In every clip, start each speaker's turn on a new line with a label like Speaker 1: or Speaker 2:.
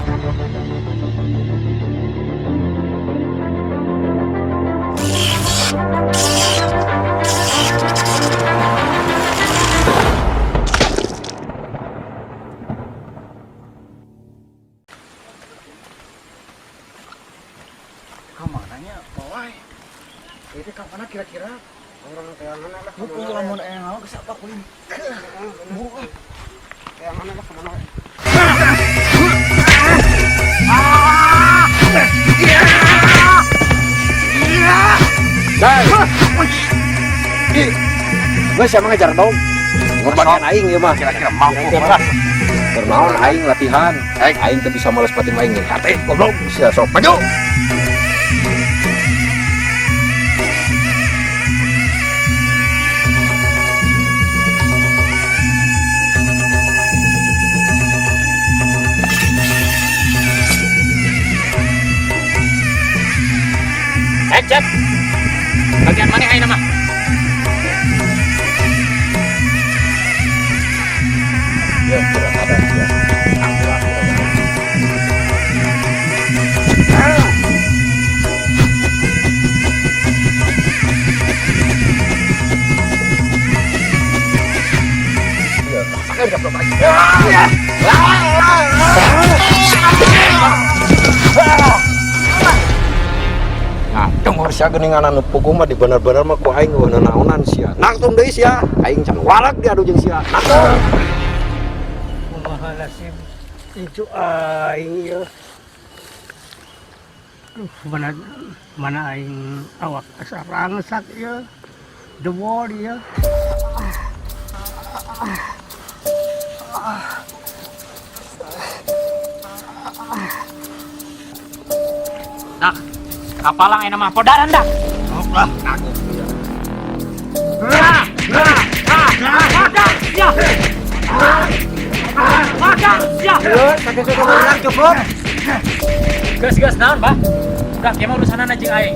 Speaker 1: Kamarnya bawah. Itu kapan kira-kira?
Speaker 2: Orang kayak mana lah?
Speaker 1: Lu lamun engau geus apa kuring? Buru
Speaker 2: Kayak mana lah kemana?
Speaker 3: Gue siapa ngejar dong? Ngorbankan aing ya mah.
Speaker 1: Kira-kira mampu.
Speaker 3: Bernaon aing latihan. Aing teu bisa males pating aing nih. Hate goblok. Sia sok maju.
Speaker 4: Cep. Bagian mana ayeuna mah?
Speaker 3: Ya, kurang ada ya. Nah, tunggu sia geuningan anu pukul mah di bener-bener mah ku aing eueuh naonan sia. Nangtung deui sia, aing can warak diadu jeung sia. Nangtung.
Speaker 2: Kumaha nasib incu aing ya. Mana aing awak asa rangsak ya. Dewol ya.
Speaker 4: Dak. Kapalang ayeuna mah podaran dak.
Speaker 3: Lah, kagok ya.
Speaker 4: Cukup. Gas naon, Bah? Dak, ya mah urusanan jeung aing.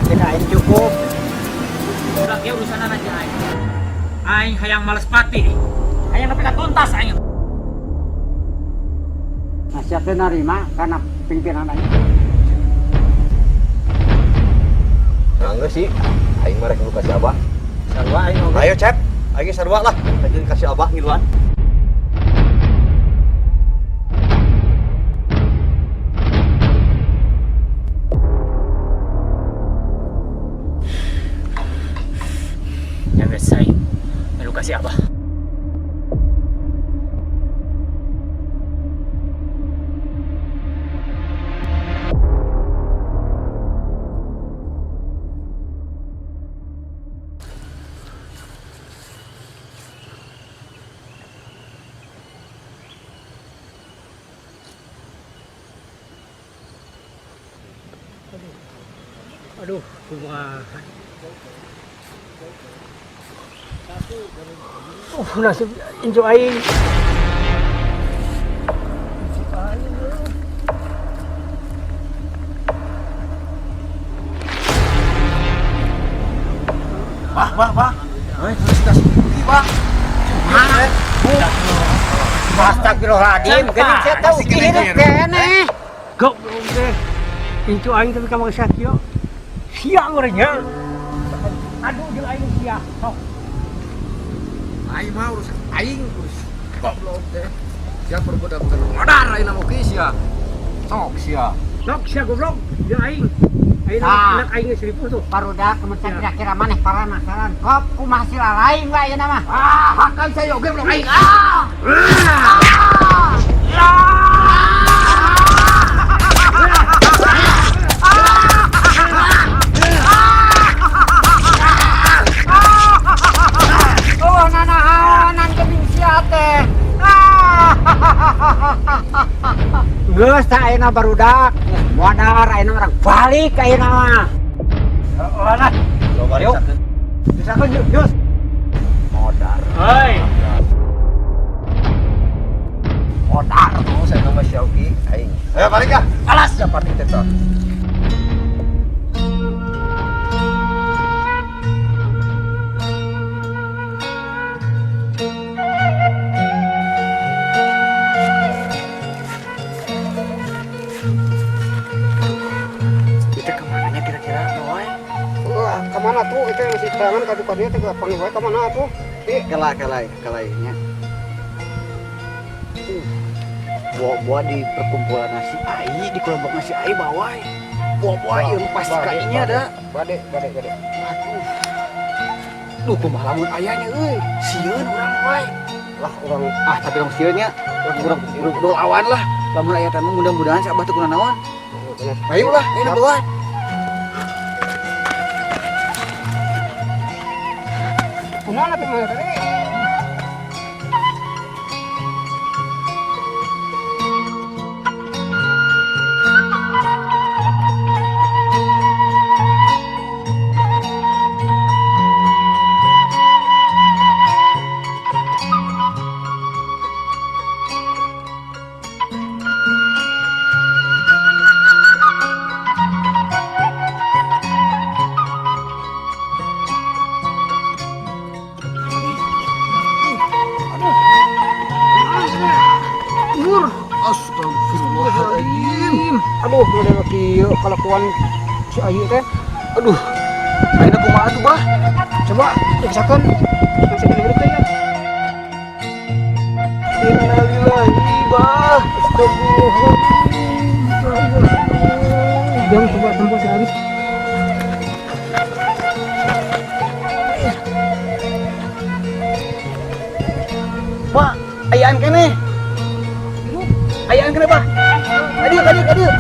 Speaker 2: Kita aing cukup.
Speaker 4: Dak, ya urusanan jeung aing. Aing hayang males pati. Hayang nepi ka tuntas aing.
Speaker 2: Nasihat teh narima karena pimpinan aing.
Speaker 3: Nah, enggak sih. Aing mah rek nu kasih abah.
Speaker 1: Sarua aing oge.
Speaker 3: Ayo, Cep. Aing sarua lah. Aing kasih abah ngiluan.
Speaker 4: Ya wes aing. Melu kasih abah.
Speaker 2: Aduh, kumaha. Nasib incu aing.
Speaker 1: Bah. Hei, kasih bukti, Bah.
Speaker 2: Astagfirullahaladzim, geuning saya tahu hidup keneh. Goblok teh. Incu aing tapi ka maksat kieu. Sia urangnya. Aduh jeung aing sia. Sok.
Speaker 3: Aing mah urus aing urus goblok teh. Sia perbudak bukan modar aing mah geus sia. Sok sia.
Speaker 2: Sok sia goblok jeung aing. Aing anak aing geus ripuh tuh.
Speaker 5: Barudak kementerian kira-kira maneh paranasaran. Kop kumaha sila lain wae ayeuna mah.
Speaker 3: Hakan saya oge belum aing.
Speaker 5: Geus tah ayeuna barudak. Modar ayeuna urang balik ayeuna mah.
Speaker 2: Alah.
Speaker 3: Yuk.
Speaker 2: Misalkan yus.
Speaker 3: Modar.
Speaker 4: Hei.
Speaker 3: Modar tuh saya nama Syauki aing. Ayo balik ya. Alas ya pati teh.
Speaker 2: Tangan kadu-kadunya teh panggil wae ka mana atuh?
Speaker 1: Kelainya. Buah-buah di perkumpulan nasi ai, di kelompok nasi ai bawai. Buah-buah yang pasti kayaknya ada.
Speaker 2: Bade.
Speaker 1: Duh, kumaha lamun ayahnya euy. Sieun urang wae.
Speaker 2: Lah orang
Speaker 1: Tapi orang sieunnya urang lawan lah. Lamun aya teh mudah-mudahan si Abah teu kuna naon. Ayo lah, ayo bawa.
Speaker 2: kumaha teh mah tadi?
Speaker 3: Astagfirullahaladzim.
Speaker 2: Aduh, udah kieu kalakuan si Ayu teh.
Speaker 3: Aduh, ayeuna kumaha tuh, Bah?
Speaker 2: Coba periksakan. Masih bener teh ya.
Speaker 3: Innalillahi, Bah.
Speaker 2: Jangan coba tempat si Aris.
Speaker 1: Pak, ayaan kene. Ayaan kene, Pak. Aduh.